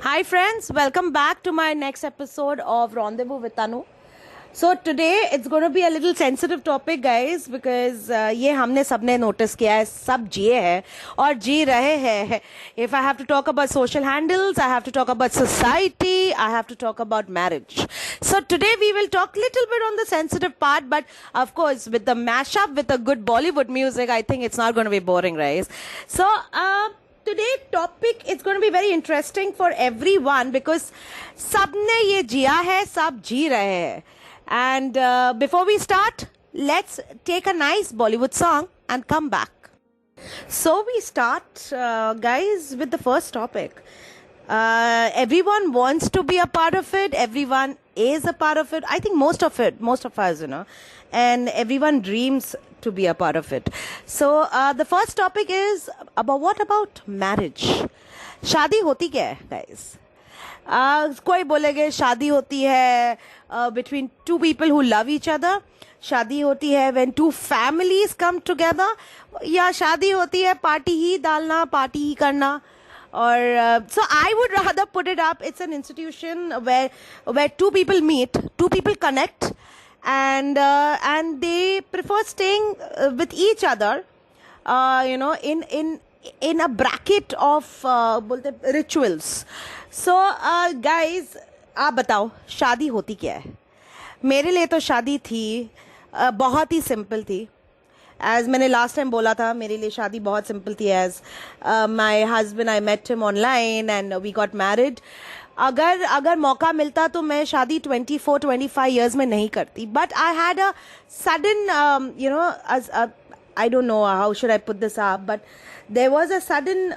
Hi friends, welcome back to my next episode of Rendezvous with Tanu. So today it's going to be a little sensitive topic guys because ये हमने सबने notice किया है, सब जिए हैं और जी रहे हैं. If I have to talk about social handles, I have to talk about society, I have to talk about marriage. So today we will talk little bit on the sensitive part, but of course with the mashup with the good Bollywood music, I think it's not going to be boring, right? So today's topic is going to be very interesting for everyone because सबने ये जिया है, सब जी रहे हैं. And before we start, let's take a nice Bollywood song and come back. So we start, guys, with the first topic. Everyone wants to be a part of it. Everyone is a part of it. I think most of us, and everyone dreams to be a part of it. So the first topic is what about marriage? शादी होती क्या है, guys? कोई बोलेगे शादी होती है between two people who love each other. शादी होती है when two families come together. या शादी होती है पार्टी ही डालना, पार्टी ही करना. Or so I would rather put it up. It's an institution where two people meet, two people connect, and they prefer staying with each other. In a bracket of rituals. So guys, आप बताओ शादी होती क्या है? मेरे लिए तो शादी थी बहुत ही सिंपल थी. As मैंने last time बोला था, मेरे लिए शादी बहुत सिंपल थी. As my husband, I met him online and we got married. अगर मौका मिलता तो मैं शादी 24-25 years में नहीं करती. But I had a sudden, I don't know how should I put this up, but there was a sudden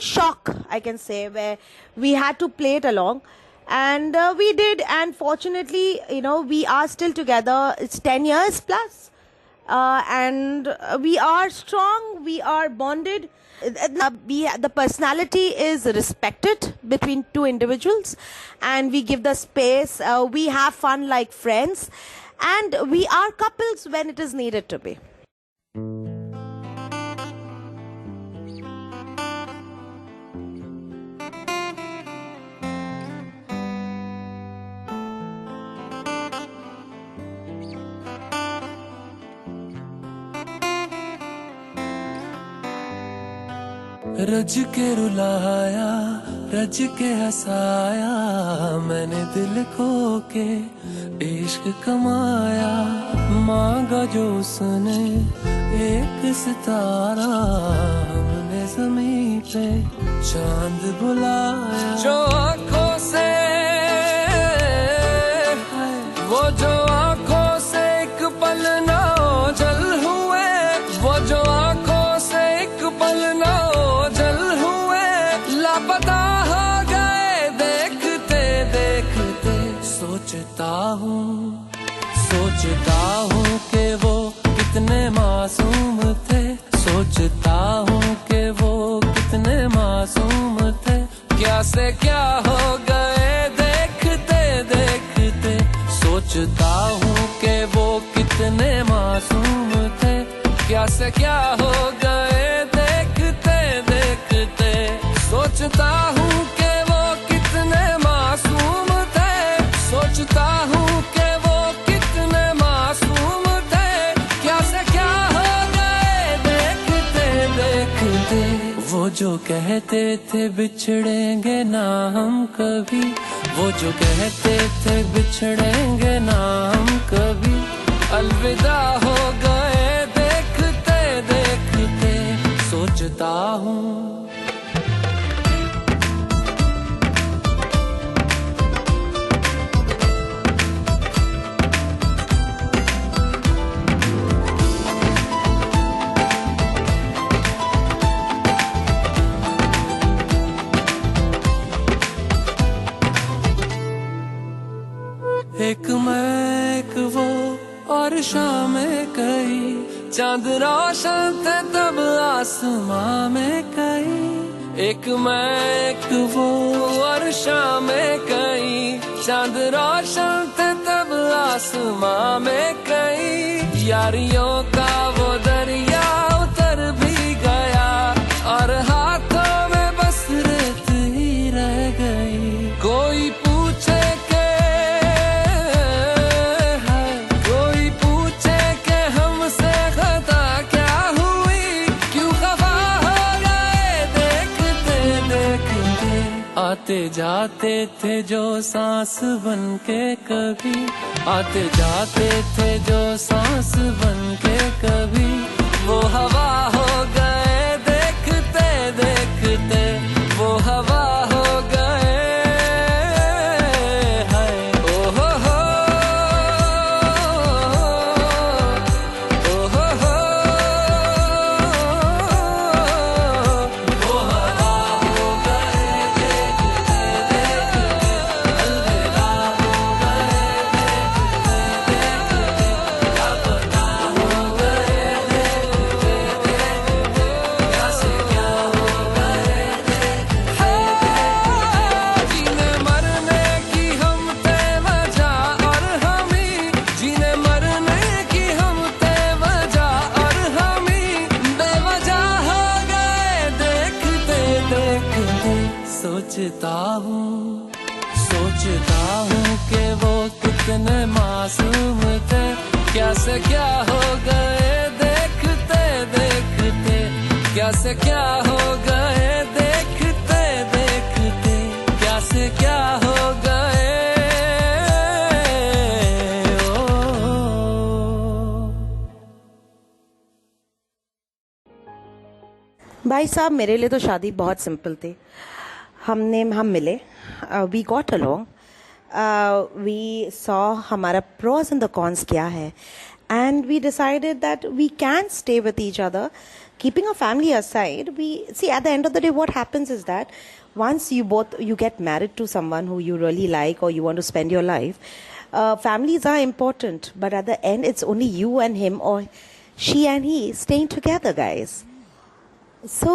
shock, I can say, where we had to play it along. And we did, and fortunately, we are still together. It's 10 years plus. And we are strong, we are bonded. The personality is respected between two individuals, and we give the space. We have fun like friends, and we are couples when it is needed to be. रज के रुलाया, रज के हंसाया, मैंने दिल खो के इश्क कमाया. मांगा जो उसने एक सितारा, हमने ज़मीं पे चांद बुलाया. जो आँखों से जो आँखों से एक पल ना ओझल हुए, वो जो आँखों से एक पल ना ओझल हुए, लापता हो गए देखते देखते. सोचता हूँ कि वो कितने मासूम थे. सोचता हूँ कि वो कितने मासूम थे. क्या से क्या हो गए देखते देखते. सोचता हूँ कि वो कितने मासूम थे. क्या से क्या हो गए देखते देखते. सोचता हूँ कि वो कितने मासूम थे. सोचता हूँ कि वो कितने मासूम थे. क्या से क्या हो गए देखते देखते. वो जो कहते थे बिछड़ेंगे ना हम कभी, वो जो कहते थे बिछड़ेंगे ना हम कभी, अलविदा हो गए देखते देखते. सोचता हूँ एक मैं एक वो और शामें कई, चांद रोशन थे तब आसमां में कई. एक मैं एक वो और शामें कई, चांद रोशन थे तब आसमां में कई. यारियों का वो दरिया उतर भी गया और हाथों में बस रेत ही आते जाते थे जो सांस बन के कभी, आते जाते थे जो सांस बन के कभी, वो हवा हो गए देखते देखते, वो हवा हो गए। हाय ओ हो हो, ओ हो हो, वो हवा हो गए देखते देखते, अलविदा हो गए देखते देखते, लापता हो गए देखते देखते, क्या से क्या हो गए देखते देखते। जीने मरने की हम ते वजह और हम ही, जीने मरने की हम ते वजह और हम ही, बेवजह हो गए देखते देखते। सोचता हूँ कि वो कितने मासूम थे, क्या से क्या हो गए देखते देखते, क्या से क्या हो गए देखते देखते, क्या से क्या हो गए। ओ भाई साहब मेरे लिए तो शादी बहुत सिंपल थी। हम मिले, we got along, we saw हमारा प्रोस एंड द कॉन्स क्या है, and we decided that we can stay with each other, keeping our family aside. We see at the end of the day what happens is that once you get married to someone who you really like or you want to spend your life, families are important, but at the end it's only you and him or she and he staying together, guys. So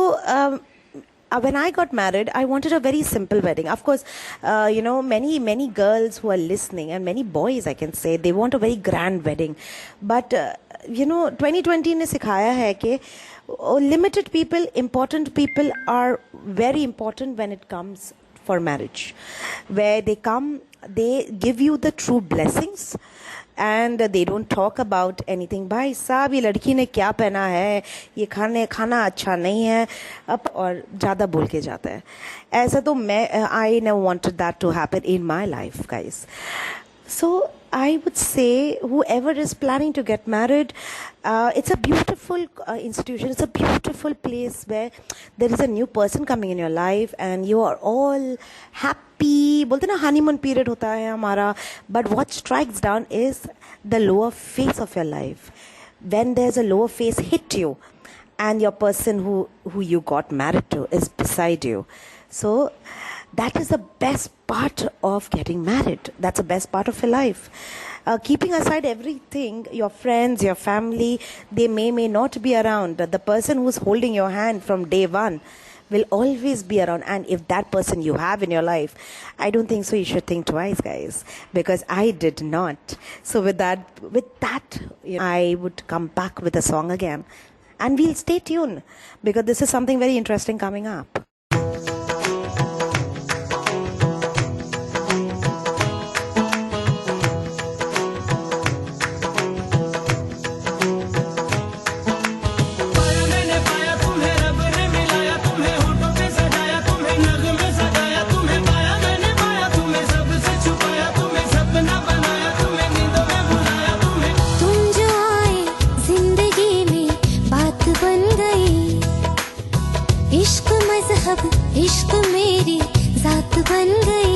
when I got married, I wanted a very simple wedding. Of course, many girls who are listening and many boys, I can say, they want a very grand wedding. But 2020 ने सिखाया है कि limited people, important people are very important when it comes for marriage, where they come, they give you the true blessings. And they don't talk about anything. भाई साहब ये लड़की ने क्या पहना है, ये खाना अच्छा नहीं है, और ज़्यादा बोल के जाता है। ऐसा तो I never wanted that to happen in my life, guys. So I would say whoever is planning to get married, it's a beautiful institution. It's a beautiful place where there is a new person coming in your life and you are all happy. बोलते ना honeymoon period होता है हमारा, but what strikes down is the lower phase of your life. When there's a lower phase hit you and your person who you got married to is beside you. So that is the best part of getting married. That's the best part of your life. Keeping aside everything, your friends, your family, they may not be around. The person who's holding your hand from day one will always be around. And if that person you have in your life, I don't think so you should think twice, guys, because I did not. So with that, I would come back with a song again. And we'll stay tuned because this is something very interesting coming up. इश्क मेरी जात बन गई।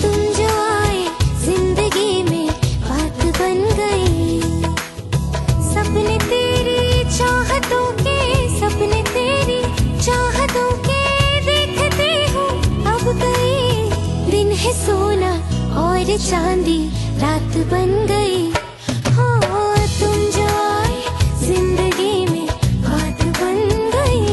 तुम जो आए जिंदगी में बात बन गई। सपने तेरी चाहतों के देखते हो अब गई। दिन है सोना और चांदी रात बन गई। हो तुम जो आए जिंदगी में बात बन गई।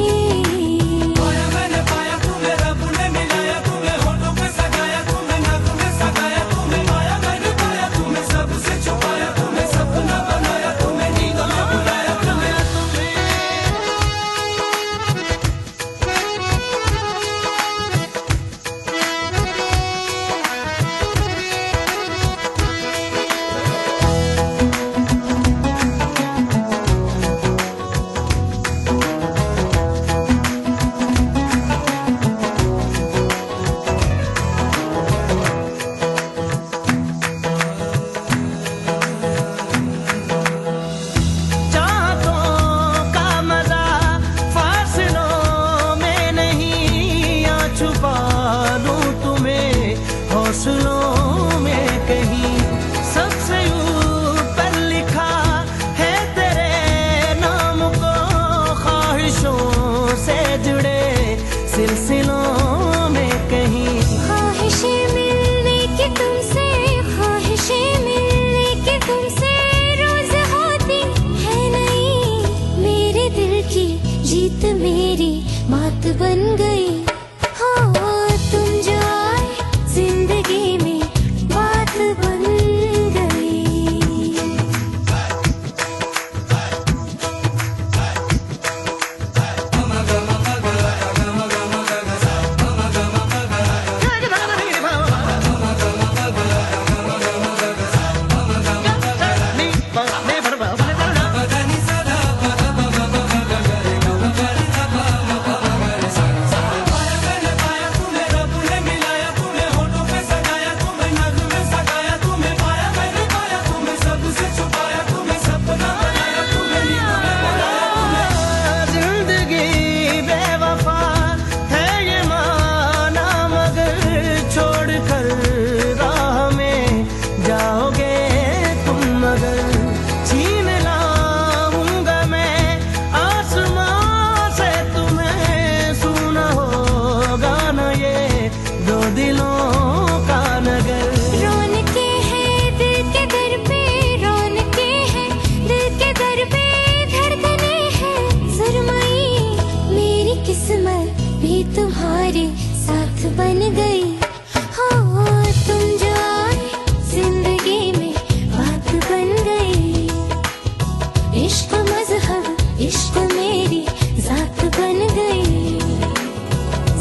हौसलों में कहीं सबसे ऊपर लिखा है तेरे नाम को, ख्वाहिशों से जुड़े सिलसिलों में कहीं। ख्वाहिशें मिलने की तुमसे, ख्वाहिशें मिलने की तुमसे रोज होती है नहीं, मेरे दिल की जीत मेरी मात बन गई। हो तुम जो आए जिंदगी में बात बन गई। जिंदगी बेवफा है ये माना, मगर छोड़ कर राह में जाओगे तुम, मगर छीन लाऊंगा मैं आसमां से तुम्हें, सुना होगा ना ये दो दिलों का नगर। रौनके हैं दिल के दर पे, रौनके हैं दिल के दर पे, धड़कने हैं सुरमई, मेरी किस्मत भी तुम्हारे साथ बन गई। हो तुम जो आए जिंदगी में बात बन गई। इश्क मजहब इश्क मेरी जात बन गई।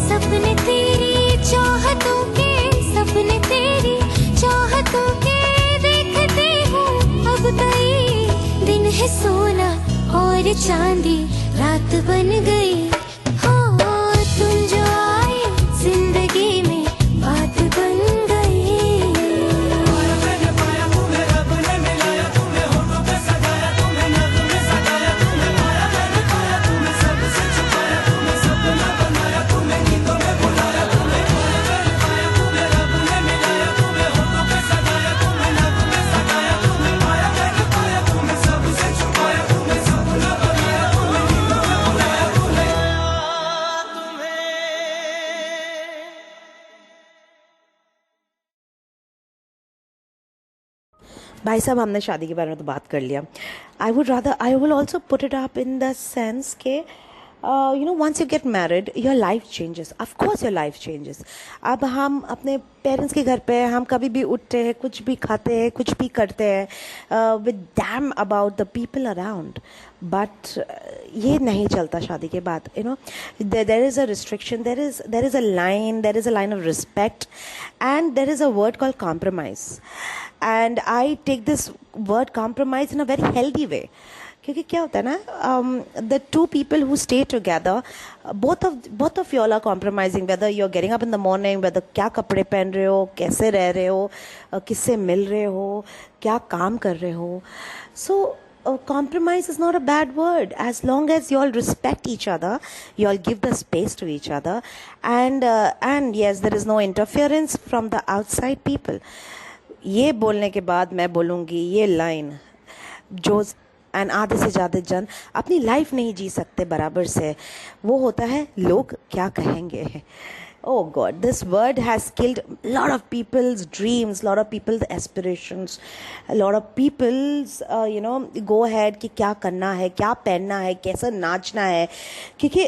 सपने तेरी चाहतों के, सपने तेरी चाहतों के देखते हूँ अब कई दिन है सोना और चांदी रात बन गई। हो तुम जो आए जिंदगी में बात बन गई। भाई साहब हमने शादी के बारे में तो बात कर लिया. I will also put it up in the sense के once you get married your life changes. Of course your life changes. अब हम अपने पेरेंट्स के घर पे हम कभी भी उठते हैं, कुछ भी खाते हैं, कुछ भी करते हैं with damn about the people around. But ये नहीं चलता शादी के बाद. There is a restriction, there is a line of respect, and there is a word called compromise. And I take this word compromise in a very healthy way. क्योंकि क्या होता है ना, the two people who stay together, both of you all are compromising, whether you're getting up in the morning, whether क्या कपड़े पहन रहे हो, कैसे रह रहे हो, किससे मिल रहे हो, क्या काम कर रहे हो. So compromise is not a bad word as long as you all respect each other, you all give the space to each other, and yes, there is no interference from the outside people. ये बोलने के बाद मैं बोलूँगी ये line, जो and आधे से ज़्यादा जन अपनी लाइफ नहीं जी सकते बराबर से, वो होता है लोग क्या कहेंगे. Oh God, this word has killed a lot of people's dreams, a lot of people's aspirations, a lot of people's go ahead कि क्या करना है, क्या पहनना है, कैसे नाचना है. क्योंकि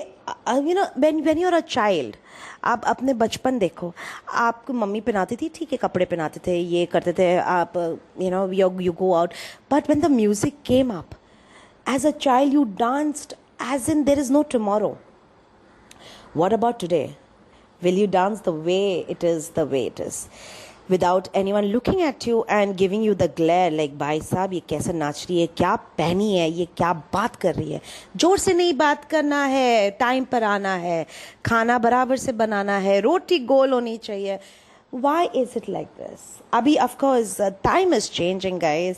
when you're a child, आप अपने बचपन देखो, आपको मम्मी पहनाती थी, ठीक है, कपड़े पहनाते थे, ये करते थे आप, you go out. But when the music came up, as a child you danced as in there is no tomorrow. What about today? Will you dance the way it is, without anyone looking at you and giving you the glare like, भाई साहब ये कैसे नाच रही है, क्या पहनी है, ये क्या बात कर रही है. जोर से नहीं बात करना है, टाइम पर आना है, खाना बराबर से बनाना है, रोटी गोल होनी चाहिए. Why is it like this? अभी of course time is changing guys.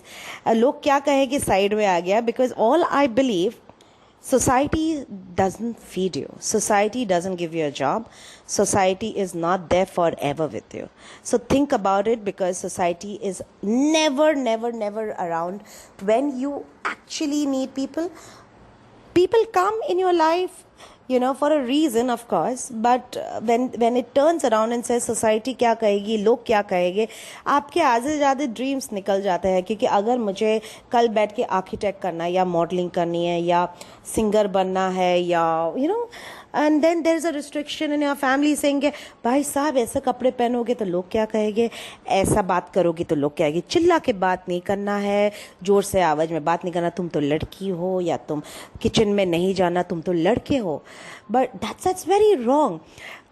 लोग क्या कहें कि साइड में आ गया, because all I believe Society doesn't feed you. Society doesn't give you a job. Society is not there forever with you. So think about it, because society is never, never, never around when you actually need people. People come in your life, for a reason, of course, but when it turns around and says society क्या कहेगी, लोग क्या कहेंगे, आपके आधे से ज़्यादा dreams निकल जाते हैं. क्योंकि अगर मुझे कल बैठ के आर्किटेक्ट करना है, या मॉडलिंग करनी है, या सिंगर बनना है, या and then there's a restriction in your family saying कि भाई साहब ऐसे कपड़े पहनोगे तो लोग क्या कहेंगे, ऐसा बात करोगे तो लोग क्या कहेंगे, चिल्ला के बात नहीं करना है, जोर से आवाज़ में बात नहीं करना, तुम तो लड़की हो, या तुम किचन में नहीं जाना, तुम तो लड़के हो. But that's very wrong.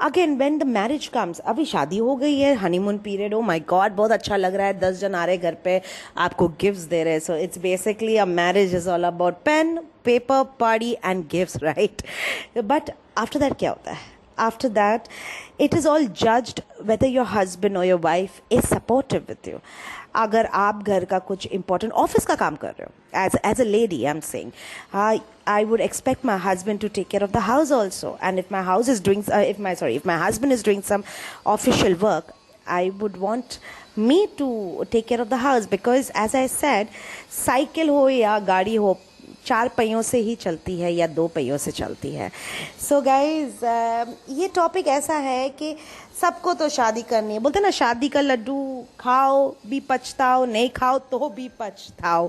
Again when the marriage comes, अभी शादी हो गई है, honeymoon period, oh my God बहुत अच्छा लग रहा है, 10 जन आ रहे घर पे, आपको गिफ्ट्स दे रहे. So it's basically a marriage is all about pen paper party and gifts, right? But after that क्या होता है? After that it is all judged whether your husband or your wife is supportive with you. अगर आप घर का कुछ important office का काम कर रहे हो, as a lady I'm saying, I would expect my husband to take care of the house also. And if my house is doing if my husband is doing some official work, I would want me to take care of the house, because as I said, cycle हो या गाड़ी हो, 4 पहियों से ही चलती है या 2 पहियों से चलती है. सो गाइज, ये टॉपिक ऐसा है कि सबको तो शादी करनी है. बोलते ना, शादी का लड्डू खाओ भी पछताओ, नहीं खाओ तो भी पछताओ.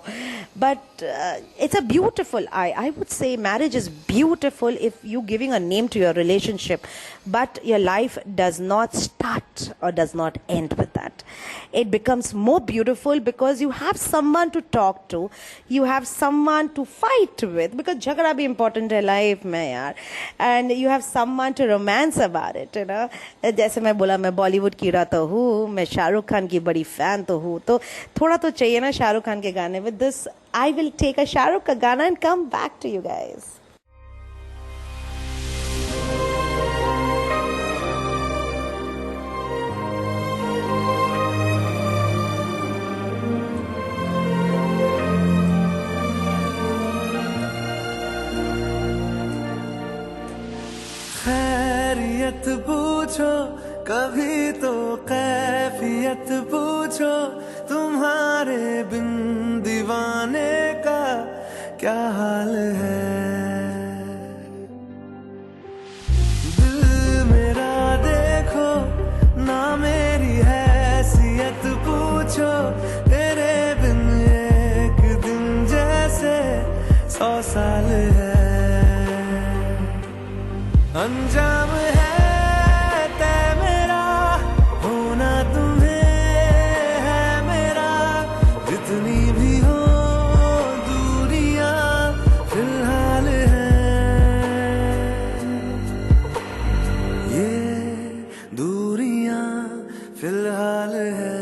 But it's a beautiful, I would say marriage is beautiful if you giving a name to your relationship, but your life does not start or does not end with that. It becomes more beautiful because you have someone to talk to, you have someone to fight with, because झगड़ा भी important है life में यार, and you have someone to romance about it, जैसे मैं बोला, मैं बॉलीवुड कीड़ा तो हूँ, मैं शाहरुख खान की बड़ी फैन तो हूँ, तो थोड़ा तो चाहिए ना शाहरुख खान के गाने. With this I will take a Shahrukh का गाना and come back to you guys. खैरियत पूछो कभी तो कैफियत पूछो, तुम्हारे बिन दीवाने का क्या हाल है. दिल मेरा देखो ना, मेरी हैसियत पूछो, तेरे बिन एक दिन जैसे 100 साल है. अंजाम है तय मेरा, होना तुम्हें है मेरा, जितनी भी हो दूरियां फिलहाल हैं, ये दूरियां फिलहाल हैं.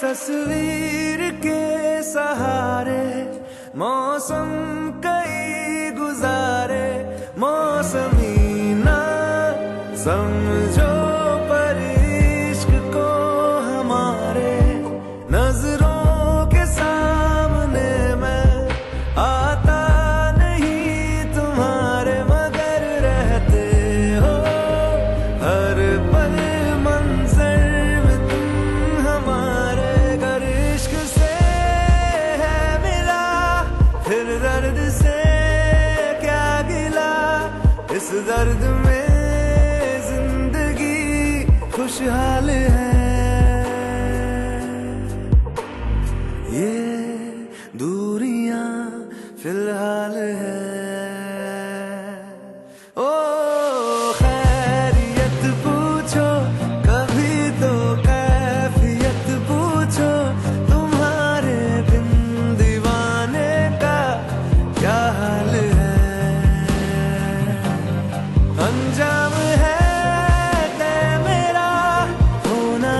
तस्वीर के सहारे मौसम कई गुजारे, मौसमी ना समझो पर इश्क को हमारे, नजरों के सामने मैं आता नहीं तुम्हारे, मगर रहते हो हर पल मंजर में तुम हमारे. दर्द से क्या गिला, इस दर्द में जिंदगी खुशहाल है. ये दूरियां फिलहाल है. ओ खैरियत पूछो कभी तो कैफियत पूछो, तुम्हारे बिन दीवाने का क्या हाल है. अंजाम है तय मेरा, होना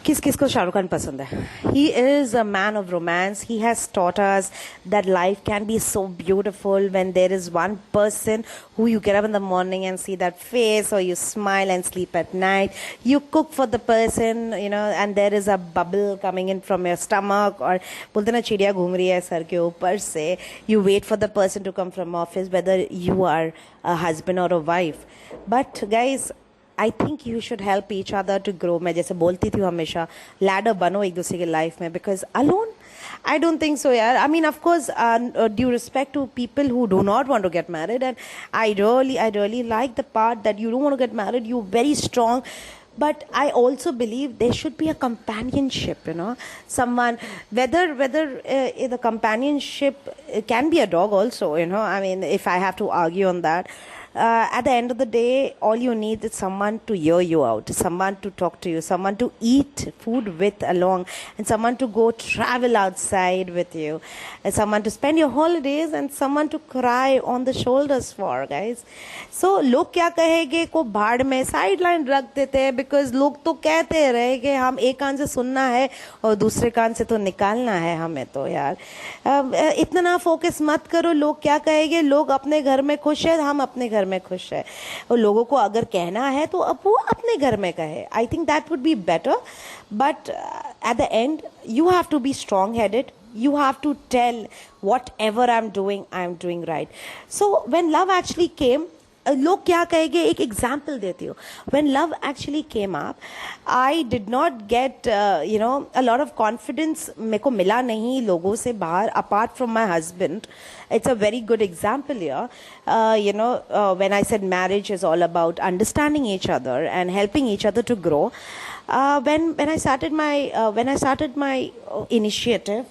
किस किस को शाहरुख खान पसंद है? He is a man of romance. He has taught us that life can be so beautiful when there is one person who you get up in the morning and see that face, or you smile and sleep at night. You cook for the person, you know, and there is a bubble coming in from your stomach, or बोलते ना चिड़िया घूम रही है sir के ऊपर से. You wait for the person to come from office, whether you are a husband or a wife. But guys, I think you should help each other to grow. मैं जैसे बोलती थी हमेशा, लैडर बनो एक दूसरे की लाइफ में, because alone I don't think so यार. I mean of course due respect to people who do not want to get married, and I really like the part that you don't want to get married. You very strong. But I also believe there should be a companionship, you know, someone, whether the companionship can be a dog also, you know. I mean, if I have to argue on that, at the end of the day, all you need is someone to hear you out, someone to talk to you, someone to eat food with along, and someone to go travel outside with you, and someone to spend your holidays, and someone to cry on the shoulders for, guys. So लोग क्या कहेंगे को भाड़ में side line रख देते हैं, because लोग तो कहते रहे कि हम एक कान से सुनना है और दूसरे कान से तो निकालना है हमें. तो यार इतना ना फोकस मत करो लोग क्या कहेंगे. लोग अपने घर में खुश है, हम अपने घर में खुश है, और लोगों को अगर कहना है तो अब वो अपने घर में कहे. I think that would be better. But at the end you have to be strong headed. You have to tell whatever I'm doing right. So when love actually came, लोग क्या कहेंगे, एक एग्जाम्पल देती हूँ. When love actually came up, I did not get a lot of confidence. मेरे को मिला नहीं लोगों से बाहर, apart from my husband. It's a very good example here. When I said marriage is all about understanding each other and helping each other to grow. When I started my initiative,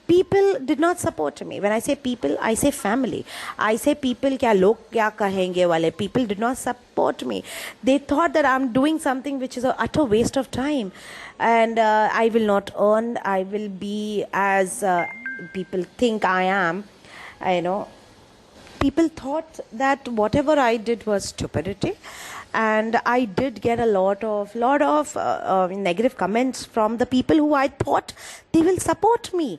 people did not support me. When I say people, I say family. I say people, क्या लोग क्या कहेंगे वाले. People did not support me. They thought that I'm doing something which is an utter waste of time, and I will not earn. I will be as people think I am. People thought that whatever I did was stupidity. And I did get a lot of negative comments from the people who I thought they will support me.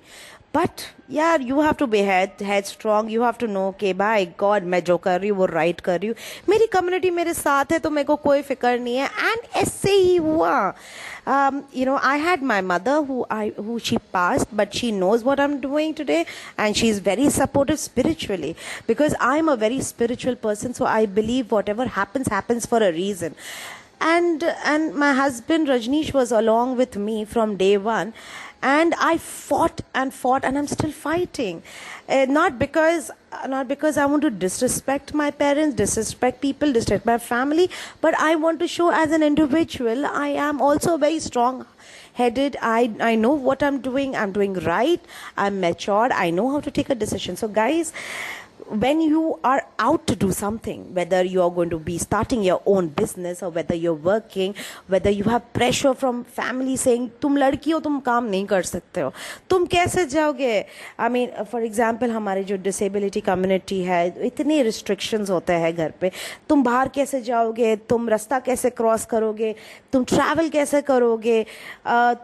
But yeah, you have to be headstrong. You have to know कि by God मैं जो कर रही हूँ वो right कर रही हूँ. मेरी community मेरे साथ है तो मेरे को कोई फिक्र नहीं है. And ऐसे ही हुआ. I had my mother who she passed, but she knows what I'm doing today, and she's very supportive spiritually, because I'm a very spiritual person. So I believe whatever happens for a reason. And my husband Rajneesh was along with me from day one. And I fought, and I'm still fighting. Not because I want to disrespect my parents, disrespect people, disrespect my family, but I want to show as an individual, I am also very strong-headed. I know what I'm doing right. I'm matured. I know how to take a decision. So guys, when you are out to do something, whether you are going to be starting your own business, or whether you're working, whether you have pressure from family saying तुम लड़की हो, तुम काम नहीं कर सकते हो, तुम कैसे जाओगे. I mean, for example, हमारे जो disability community है, इतने restrictions होते हैं घर पे. तुम बाहर कैसे जाओगे, तुम रास्ता कैसे क्रॉस करोगे, तुम travel कैसे करोगे,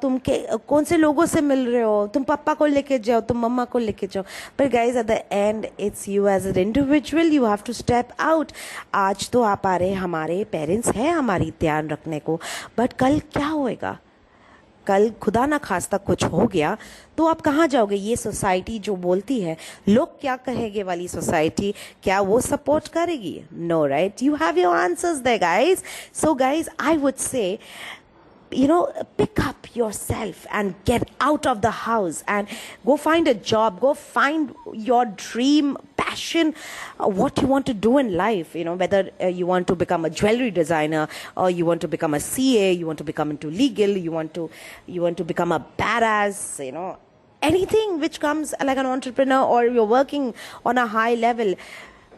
तुम कौन से लोगों से मिल रहे हो, तुम पापा को लेके जाओ, तुम मम्मा को लेके जाओ. But guys, at the end, it's you as an individual. You have to step out. आज तो आप आ रहे, हमारे पेरेंट्स हैं हमारी ध्यान रखने को, बट कल क्या होएगा, कल खुदा ना खास्ता कुछ हो गया तो आप कहाँ जाओगे. ये सोसाइटी जो बोलती है लोग क्या कहेंगे वाली सोसाइटी, क्या वो सपोर्ट करेगी? No, right? You have your answers there guys. So guys, I would say, pick up yourself and get out of the house and go find a job, go find your dream, passion, what you want to do in life. Whether you want to become a jewelry designer, or you want to become a CA, you want to become into legal, you want to become a badass, anything which comes like an entrepreneur, or you're working on a high level,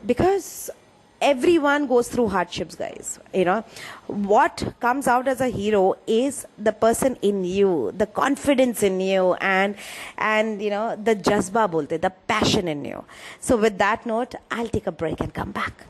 because everyone goes through hardships, guys. What comes out as a hero is the person in you, the confidence in you, and the jazba bolte, the passion in you. So with that note, I'll take a break and come back.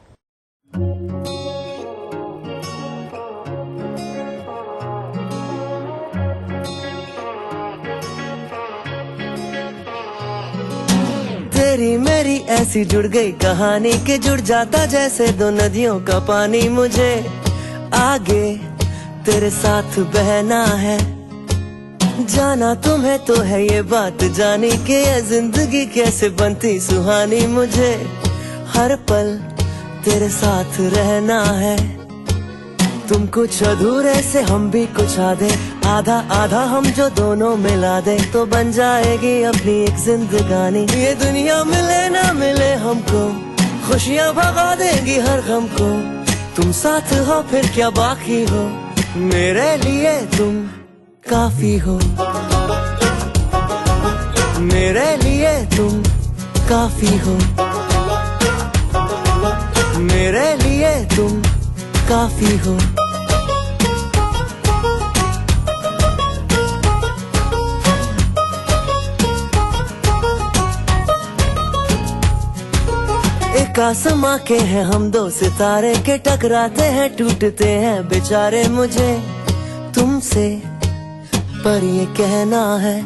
तेरी मेरी ऐसी जुड़ गई कहानी के जुड़ जाता जैसे दो नदियों का पानी। मुझे आगे तेरे साथ बहना है, जाना तुम्हें तो है ये बात जानी कि ये जिंदगी कैसे बनती सुहानी। मुझे हर पल तेरे साथ रहना है, तुम कुछ अधूरे से हम भी कुछ आधे, आधा आधा हम जो दोनों मिला दे तो बन जाएगी अपनी एक जिंदगानी। ये दुनिया मिले ना मिले हमको, खुशियाँ भगा देंगी हर गम को। तुम साथ हो फिर क्या बाकी हो, मेरे लिए तुम काफी हो, मेरे लिए तुम काफी हो, मेरे लिए तुम काफी हो। एक आसमां के हैं हम दो सितारे के, टकराते हैं टूटते हैं बेचारे। मुझे तुमसे पर ये कहना है,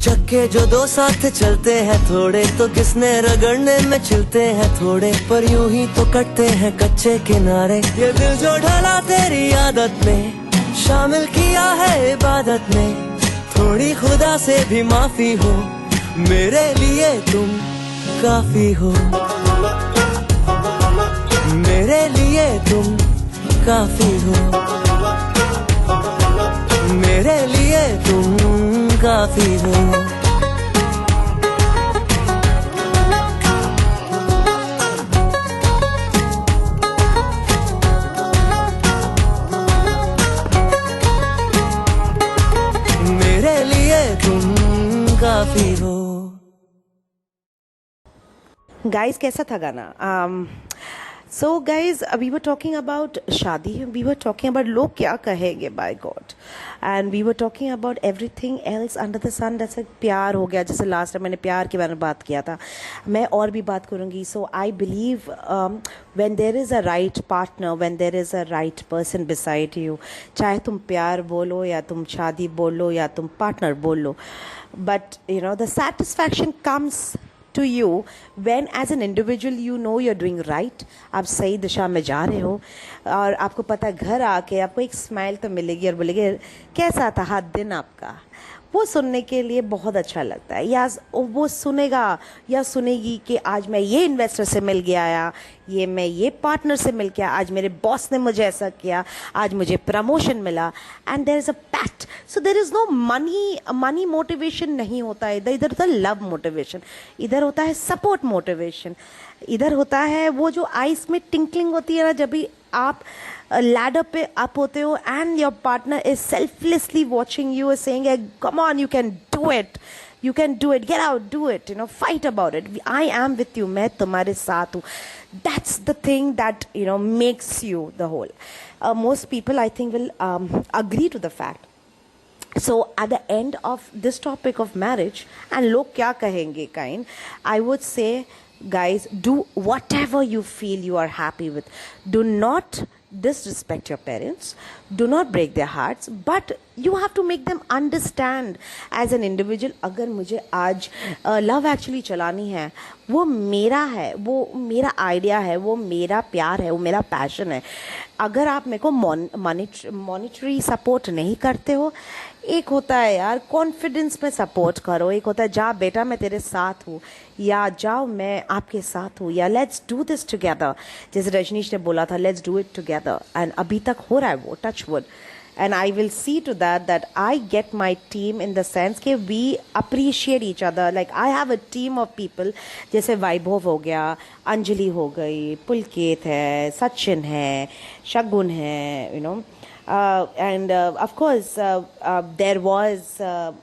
चक्के जो दो साथ चलते हैं थोड़े तो किसने रगड़ने में चलते हैं थोड़े, पर यूं ही तो कटते हैं कच्चे किनारे। ये दिल जो ढला तेरी आदत में, शामिल किया है इबादत में, थोड़ी खुदा से भी माफी हो, मेरे लिए तुम काफी हो, मेरे लिए तुम काफी हो, मेरे लिए तुम काफी हो। मेरे लिए तुम काफी हो। गाइस कैसा था गाना? So guys, we were talking about शादी, we were talking about लोग क्या कहेंगे by God, and we were talking about everything else under the sun। जैसे प्यार हो गया, जैसे लास्ट टाइम मैंने प्यार के बारे में बात किया था, मैं और भी बात करूँगी। So I believe when there is a right partner, when there is a right person beside you, चाहे तुम प्यार बोलो या तुम शादी बोलो या तुम पार्टनर बोलो, but you know the satisfaction comes to you when as an individual you know you're doing right, आप सही दिशा में जा रहे हो, और आपको पता है घर आके आपको एक स्माइल तो मिलेगी और बोलेगी कैसा था हर दिन आपका। वो सुनने के लिए बहुत अच्छा लगता है। या वो सुनेगा या सुनेगी कि आज मैं ये इन्वेस्टर से मिल गया, या ये मैं ये पार्टनर से मिल गया, आज मेरे बॉस ने मुझे ऐसा किया, आज मुझे प्रमोशन मिला, and there is a pat. So there is no money motivation नहीं होता है इधर। इधर होता है लव मोटिवेशन, इधर होता है सपोर्ट मोटिवेशन, इधर होता है वो जो आइस में टिंकलिंग होती है ना, जब भी आप लैडर पे अप होते हो and your partner is selflessly watching you, is saying come on you can do it, you can do it, get out, do it, you know, fight about it, I am with you, मैं तुम्हारे साथ हूँ। That's the thing that, you know, makes you the whole. Most people I think will agree to the fact. So at the end of this topic of marriage and लोग क्या कहेंगे kind, I would say guys, do whatever you feel you are happy with. Do not disrespect your parents, do not break their hearts, but you have to make them understand as an individual। अगर मुझे आज love actually चलानी है, वो मेरा है, वो मेरा आइडिया है, वो मेरा प्यार है, वो मेरा पैशन है। अगर आप मेरे को मॉनिटरी सपोर्ट नहीं करते हो, एक होता है यार कॉन्फिडेंस में सपोर्ट करो, एक होता है जा बेटा मैं तेरे साथ हूँ, या जाओ मैं आपके साथ हूँ, या लेट्स डू दिस टुगेदर। जैसे रजनीश ने बोला था let's do it together, and अभी तक हो रहा है वो, touch wood. And I will see to that I get my team in the sense कि we appreciate each other. Like I have a team of people, जैसे वैभव हो गया, अंजलि हो गई, पुलकेत है, सचिन है, शगुन है, you know, and of course there was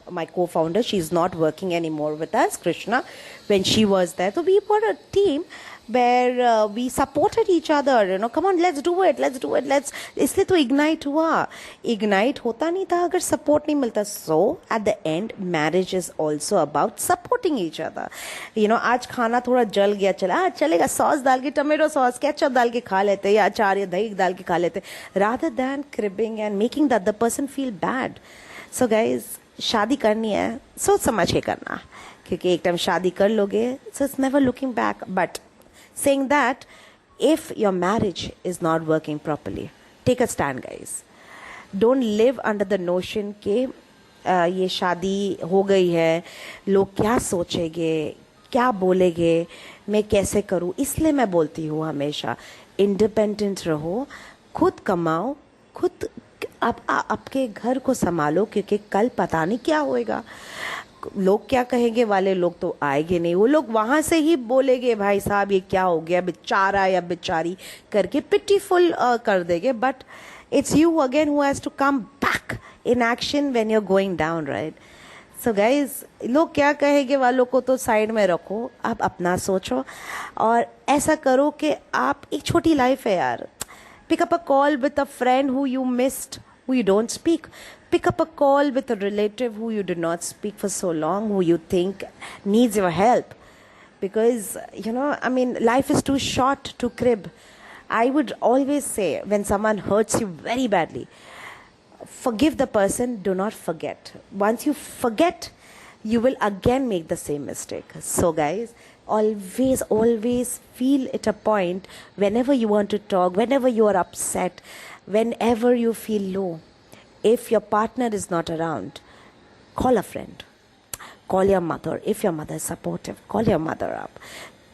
my co-founder. She's not working anymore with us, Krishna, when she was there. So we were a team where we supported each other, you know, come on let's do it, इसलिए तो ignite हुआ। ignite होता नहीं था अगर support नहीं मिलता। So at the end marriage is also about supporting each other, you know। आज खाना थोड़ा जल गया, चलेगा, सॉस डाल के, टमाटो सॉस केचप डाल के खा लेते, या अचार या दही डाल के खा लेते, rather than cribbing and making the other person feel bad। So guys, शादी करनी है सोच समझ के करना, क्योंकि एक टाइम शादी कर लोगे, so it's never looking back. But saying that, if your marriage is not working properly, take a stand, guys. Don't live under the notion कि ये शादी हो गई है, लोग क्या सोचेंगे, क्या बोलेंगे, मैं कैसे करूं. इसलिए मैं बोलती हूँ हमेशा इंडिपेंडेंट रहो, खुद कमाओ, खुद आपके घर को संभालो, क्योंकि कल पता नहीं क्या होएगा. लोग क्या कहेंगे वाले लोग तो आएंगे नहीं, वो लोग वहां से ही बोलेंगे भाई साहब ये क्या हो गया, बेचारा या बेचारी करके पिटीफुल कर देंगे. But it's you again who has to come back in action when you're going down, right? So guys, लोग क्या कहेंगे वालों को तो साइड में रखो, आप अपना सोचो और ऐसा करो कि आप, एक छोटी लाइफ है यार. Pick up a call with a friend who you missed, who you don't speak. Pick up a call with a relative who you did not speak for so long, who you think needs your help. Because, I mean, life is too short to crib. I would always say, when someone hurts you very badly, forgive the person, do not forget. Once you forget, you will again make the same mistake. So guys, always feel at a point whenever you want to talk, whenever you are upset, whenever you feel low. If your partner is not around, call a friend. Call your mother. If your mother is supportive, call your mother up.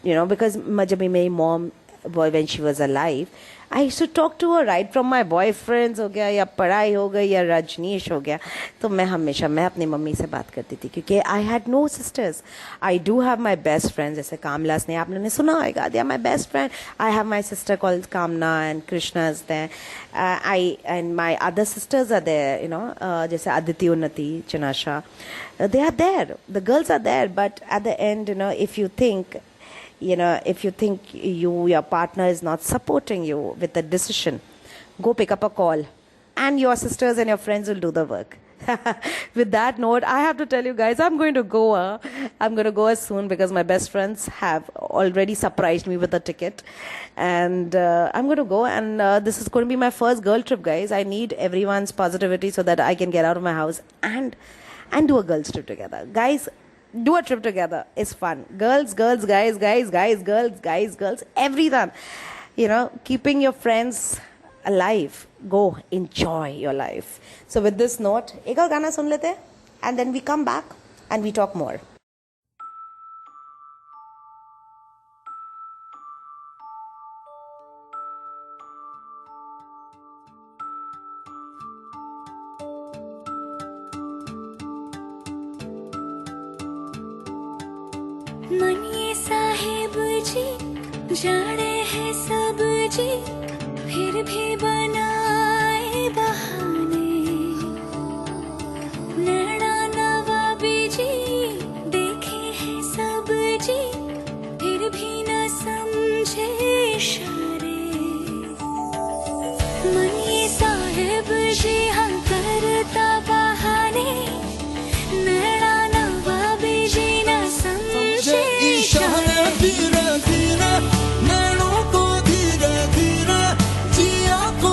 Because my mom, when she was alive, I used to talk to her right from my boyfriends हो गया या पढ़ाई हो गई या रजनीश हो गया, तो मैं अपनी मम्मी से बात करती थी, क्योंकि I had no sisters. I do have my best friends, जैसे कामला स्नेह आप लोगों ने सुना होगा, they are my best friend. I have my sister called Kamna and Krishna is there. And my other sisters are there, जैसे Aditi, Unnati, Chanasha. They are there. The girls are there, but at the end, if you think your partner is not supporting you with the decision, go pick up a call and your sisters and your friends will do the work. With that note, I have to tell you guys, I'm going to go soon because my best friends have already surprised me with a ticket, and I'm going to go, and this is going to be my first girl trip, guys. I need everyone's positivity so that I can get out of my house and do a girls trip together. Guys, do a trip together. It's fun. Girls, guys, girls, everyone. Keeping your friends alive. Go enjoy your life. So with this note, एक और गाना सुन लेते हैं, and then we come back and we talk more. मनिए Sahib जी जाने हैं सब जी, फिर भी बनाए बहाने. नैना नवाबी जी देखे हैं सब जी, फिर भी न समझे इशारे. मनिए साहिब जी हाँ करता बहाने, नैना नवाबी जी न समझे इशारे. धीरे धीरे नैनों को धीरे धीरे जिया को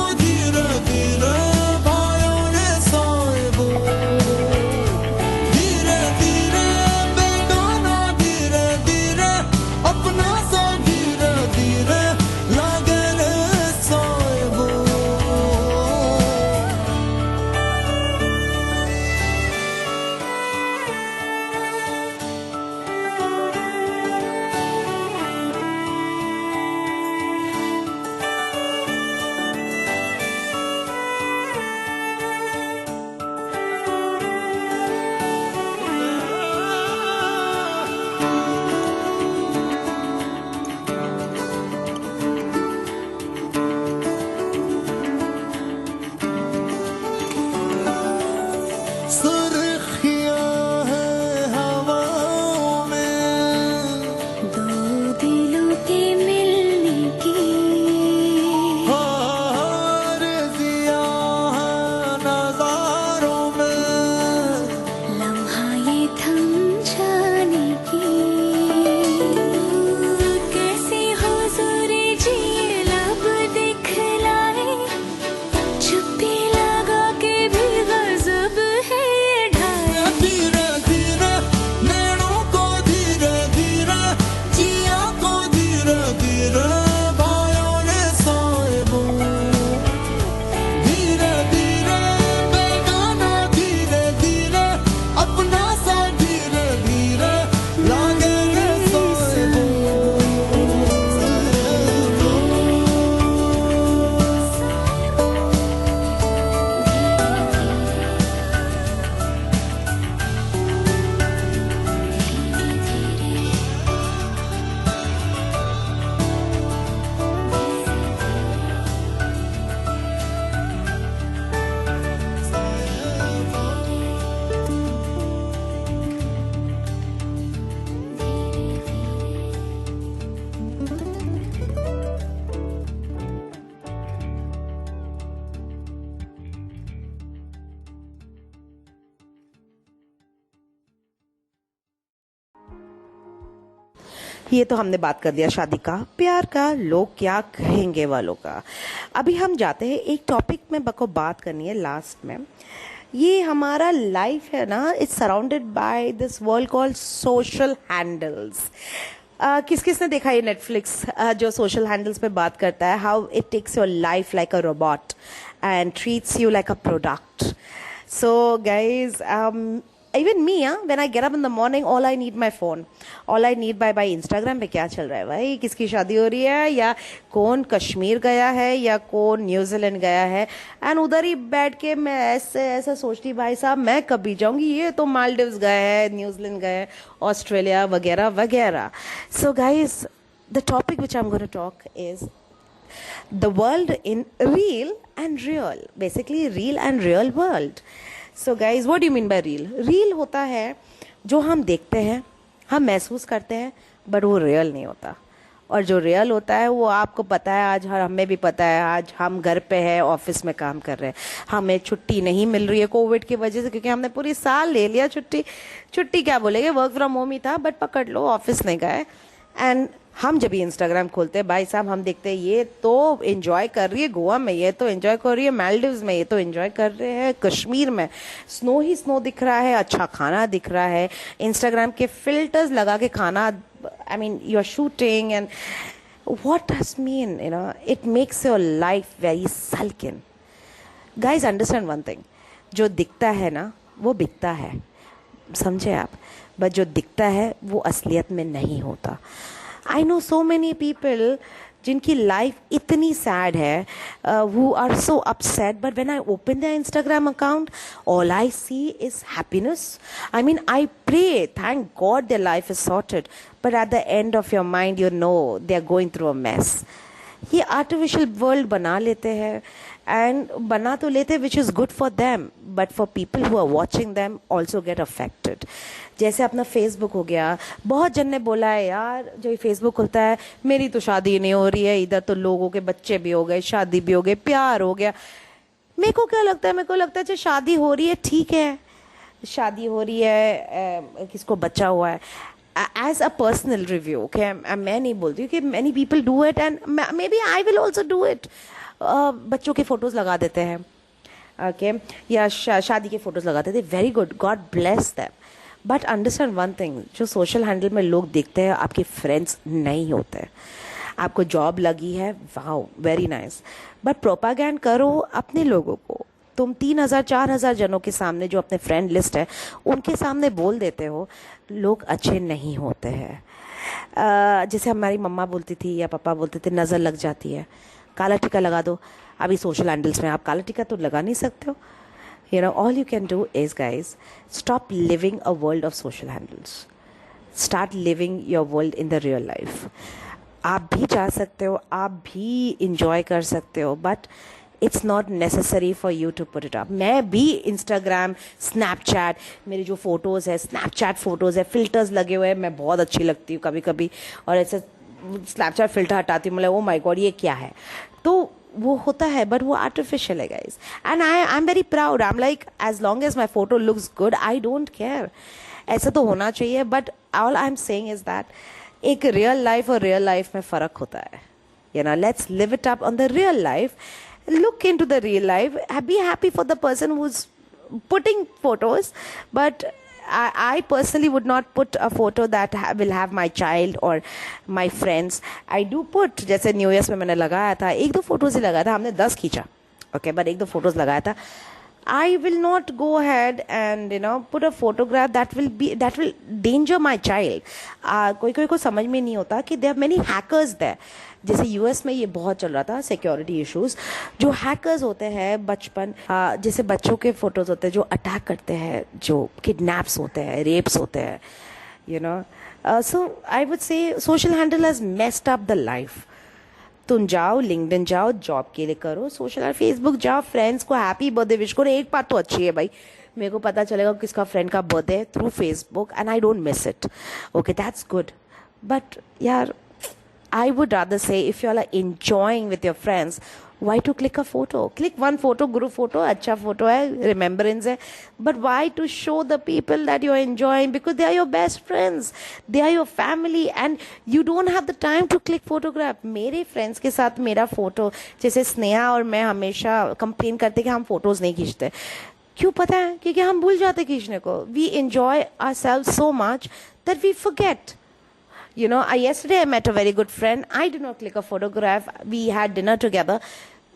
ये तो हमने बात कर दिया शादी का, प्यार का, लोग क्या कहेंगे वालों का। अभी हम जाते हैं एक टॉपिक में बको बात करनी है लास्ट में। ये हमारा लाइफ है ना, it's surrounded by this world called social handles. किस किस ने देखा ये नेटफ्लिक्स जो सोशल हैंडल्स पे बात करता है, how it takes your life like a robot and treats you like a product. So guys, even me, when I get up in the morning, all I need my phone. All I need by Instagram पे क्या चल रहा है भाई, किसकी शादी हो रही है, या कौन कश्मीर गया है, या कौन न्यूजीलैंड गया है, एंड उधर ही बैठ के मैं ऐसे ऐसे सोचती भाई साहब मैं कभी जाऊंगी, ये तो मालदीव्स गए हैं, न्यूजीलैंड गए हैं, ऑस्ट्रेलिया वगैरह वगैरह। So guys, the topic which I am going to talk is the world in real and real, basically real and real world. So guys, what do you mean by real? Real होता है जो हम देखते हैं, हम महसूस करते हैं, बट वो रियल नहीं होता। और जो रियल होता है वो आपको पता है, आज हमें भी पता है, आज हम घर पे हैं, ऑफिस में काम कर रहे हैं, हमें छुट्टी नहीं मिल रही है कोविड की वजह से, क्योंकि हमने पूरी साल ले लिया छुट्टी क्या बोलेंगे, वर्क फ्रॉम होम ही था, बट पकड़ लो ऑफिस नहीं गए। एंड हम जब भी इंस्टाग्राम खोलते हैं भाई साहब, हम देखते हैं ये तो एंजॉय कर रही है गोवा में, ये तो एंजॉय कर रही है मालदीव्स में, ये तो एंजॉय कर रहे हैं कश्मीर में, स्नो ही स्नो दिख रहा है, अच्छा खाना दिख रहा है, इंस्टाग्राम के फिल्टर्स लगा के खाना, I mean you are shooting, and what does mean, you know, it makes your life very sulking. Guys understand one thing, जो दिखता है ना वो बिकता है, समझे आप, बट जो दिखता है वो असलियत में नहीं होता। I know so many people जिनकी लाइफ इतनी सैड है, who are so upset, but when I open their Instagram account, all I see is happiness. I mean, I pray, thank God their life is sorted, but at the end of your mind, you know they are going through a mess. ये artificial world बना लेते हैं, and बना तो लेते हैं which is good for them, but for people who are watching them also get affected. जैसे अपना फेसबुक हो गया, बहुत जन ने बोला है यार जो ये फेसबुक होता है, मेरी तो शादी नहीं हो रही है, इधर तो लोगों के बच्चे भी हो गए, शादी भी हो गए, प्यार हो गया। मेरे को क्या लगता है, मेरे को लगता है जो शादी हो रही है ठीक है, शादी हो रही है, किसको बच्चा हुआ है, as a personal review, okay, मैं नहीं बोलती हूँ कि many people do it and maybe I will also do it. बच्चों के फोटोज लगा देते हैं, okay, या शादी के फोटोज लगा देते हैं, very good, God bless them. But understand one thing, जो सोशल हैंडल में लोग देखते हैं आपके फ्रेंड्स नहीं होते। आपको जॉब लगी है, वाओ वेरी नाइस, बट प्रोपागैंड करो अपने लोगों को। तुम 3,000 4,000 जनों के सामने, जो अपने फ्रेंड लिस्ट है उनके सामने बोल देते हो लोग अच्छे नहीं होते हैं। जैसे हमारी मम्मा बोलती थी या पापा बोलते थे, नज़र लग जाती है, काला टीका लगा दो। अभी सोशल हैंडल्स में आप काला टीका तो लगा नहीं सकते हो। You know, all you can do is, guys, stop living a world of social handles. Start living your world in the real life. आप भी जा सकते हो, आप भी enjoy कर सकते हो, but it's not necessary for you to put it up. मैं भी Instagram, Snapchat, मेरी जो फोटोज़ है, Snapchat फोटोज़ है, फिल्टर्स लगे हुए हैं, मैं बहुत अच्छी लगती हूँ कभी कभी, और ऐसे Snapchat फिल्टर हटाती हूँ, मतलब ओ माय गॉड ये क्या है, तो वो होता है, बट वो आर्टिफिशियल है guys. And I am very proud, I am like as long as my photo looks good, I don't care, ऐसा तो होना चाहिए। But all I am saying is that एक रियल लाइफ और रियल लाइफ में फ़र्क होता है, you know, let's live it up on the real life, look into the real life, be happy for the person who's putting photos, but I personally would not put a photo that will have my child or my friends. I do put, जैसे new years में मैंने लगाया था, 1-2 photos ही लगाया था, हमने 10 खींचा, okay, but 1-2 photos लगाया था। I will not go ahead and, you know, put a photograph that will danger my child. कोई को समझ में नहीं होता कि there are many hackers there. जैसे यूएस में ये बहुत चल रहा था, सिक्योरिटी इश्यूज, जो हैकर्स होते हैं बचपन, जैसे बच्चों के फोटोज होते हैं जो अटैक करते हैं, जो किडनैप्स होते हैं, रेप्स होते हैं, you know. So I would से social handle has messed up the life. तुम जाओ, लिंक्डइन जाओ, जॉब के लिए करो सोशल, फेसबुक जाओ, फ्रेंड्स को हैप्पी बर्थडे विश करो। एक बात तो अच्छी है भाई, मेरे को पता चलेगा किसका फ्रेंड का birthday through Facebook, and I don't miss it, okay, that's good. But यार I would rather say, if you all are enjoying with your friends, why to click a photo? Click one photo, group photo, अच्छा photo है, remembrance है. But why to show the people that you're enjoying? Because they are your best friends, they are your family, and you don't have the time to click photograph. मेरे friends के साथ मेरा photo, जैसे स्नेहा और मैं हमेशा complain करते कि हम photos नहीं खींचते. क्यों पता है? क्योंकि हम भूल जाते खींचने को. We enjoy ourselves so much that we forget. You know, yesterday I met a very good friend. I did not click a photograph. We had dinner together.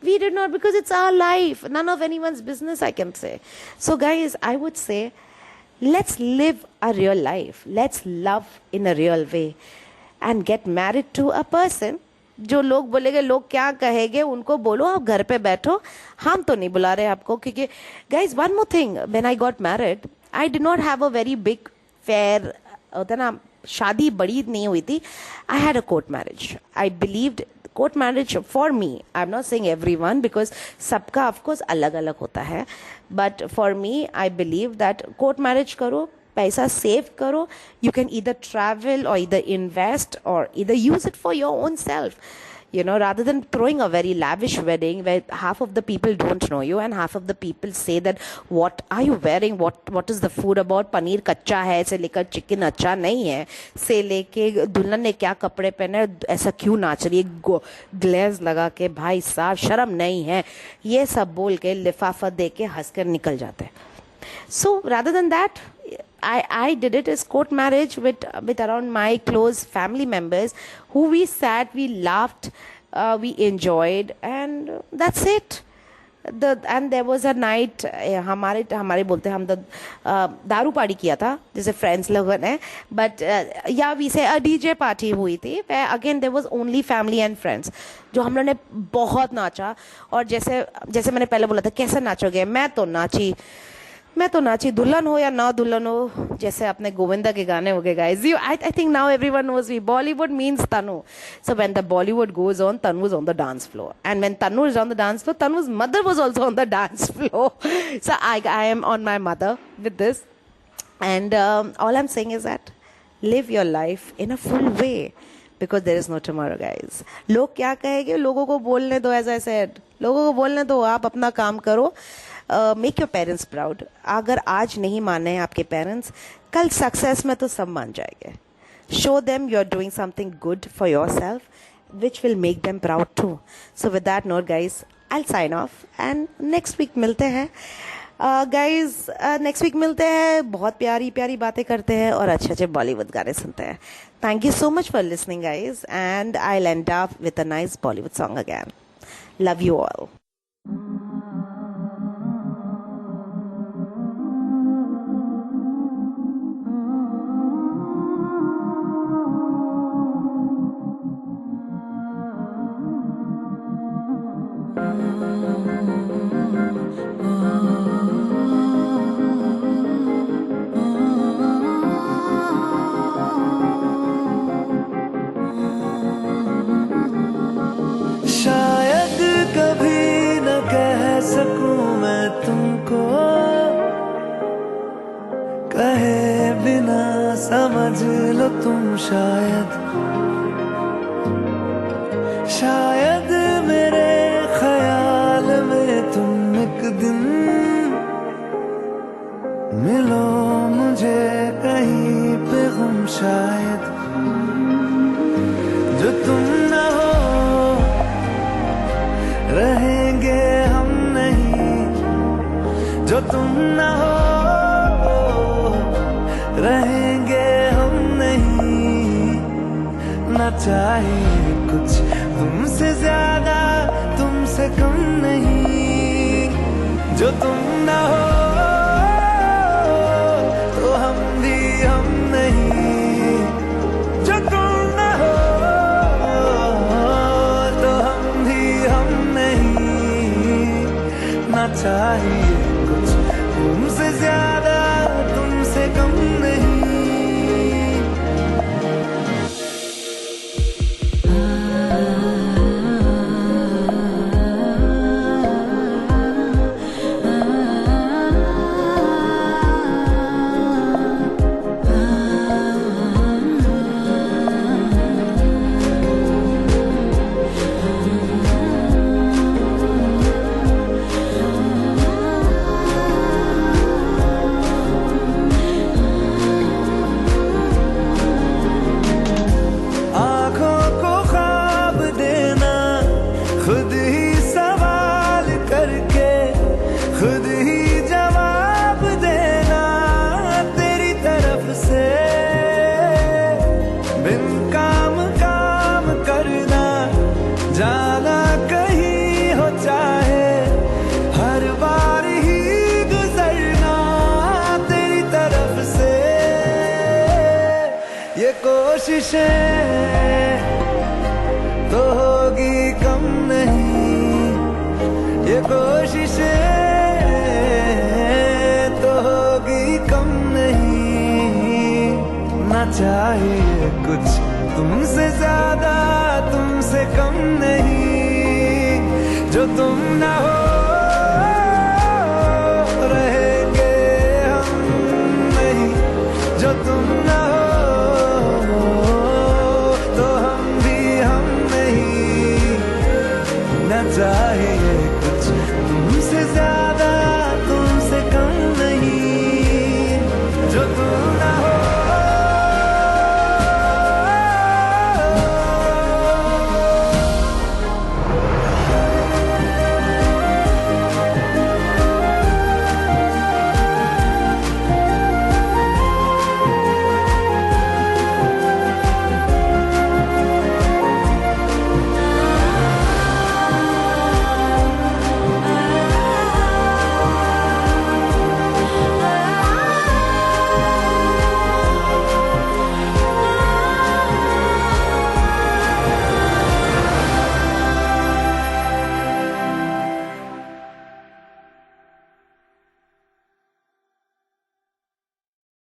We did not, because it's our life. None of anyone's business, I can say. So guys, I would say, let's live a real life. Let's love in a real way. And get married to a person. जो लोग बोलेंगे लोग क्या कहेंगे उनको बोलो आप घर पे बैठो, हम तो नहीं बुला रहे आपको. क्योंकि guys, one more thing, when I got married, I did not have a very big fair, होता ना, शादी बड़ी नहीं हुई थी. I had a court marriage. I believed court marriage for me. I'm not saying everyone, because सबका of course अलग अलग होता है. But for me, I believe that court marriage करो, पैसा सेव करो. You can either travel or either invest or either use it for your own self. You know, rather than throwing a very lavish wedding where half of the people don't know you and half of the people say that what are you wearing, what is the food about, paneer कच्चा है से लेकर chicken अच्छा नहीं है से लेके दुल्हन ने क्या कपड़े पहने, ऐसा क्यों नाच रही है ग्लेज लगा के, भाई साहब शर्म नहीं है, ये सब बोल के लिफाफा दे के हंस कर निकल जाते हैं. So rather than that, I did it as court marriage with around my close family members, who we sat, we laughed, we enjoyed, and that's it. And there was a night, हमारे बोलते हम दारू party किया था जैसे friends लोगों ने, but yeah, we say a DJ party हुई थी, where again there was only family and friends. जो हम लोगों ने बहुत नाचा. और जैसे मैंने पहले बोला था कैसे नाचोगे, मैं तो नाची दुल्हन हो या ना दुल्हन हो, जैसे अपने गोविंदा के गाने हो गए guys. I think now everyone knows Bollywood means Tanu. So when the Bollywood goes on, Tanu was on the dance floor. And when Tanu is on the dance floor, Tanu's mother was also on the dance floor. So I am on my mother with this. And all I'm saying is that live your life in a full way. Because there is no tomorrow, guys. लोग क्या कहेंगे, लोगों को बोलने दो, as I said. लोगों को बोलने दो, आप अपना काम करो. Make your parents proud. अगर आज नहीं माने आपके पेरेंट्स, कल सक्सेस में तो सब मान जाएंगे. Show them you are doing something good for yourself, which will make them proud too. So with that note guys, I will sign off and next week मिलते हैं. गाइज नेक्स्ट वीक मिलते हैं, बहुत प्यारी प्यारी बातें करते हैं और अच्छे अच्छे बॉलीवुड गाने सुनते हैं. Thank you so much for listening guys, and I will and up with a nice Bollywood song again. Love you all. शायद कभी न कह सकूं मैं तुमको, कहे बिना समझ लो तुम. शायद मेरे ख्याल में तुम एक दिन मिलो मुझे कहीं पे गुम. शायद जो तुम न हो रहेंगे हम नहीं, जो तुम न हो रहेंगे हम नहीं. न चाहिए कुछ तुमसे ज्यादा, तुमसे कम नहीं. जो तुम न हो तो हम भी हम नहीं. जो तुम न हो तो हम भी हम नहीं. ना चाहिए कुछ तुमसे ज्यादा, तुमसे कम नहीं. कोशिशें तो होगी कम नहीं, ये कोशिशें तो होगी कम नहीं। ना चाहिए कुछ तुमसे ज्यादा, तुमसे कम नहीं, जो तुम ना हो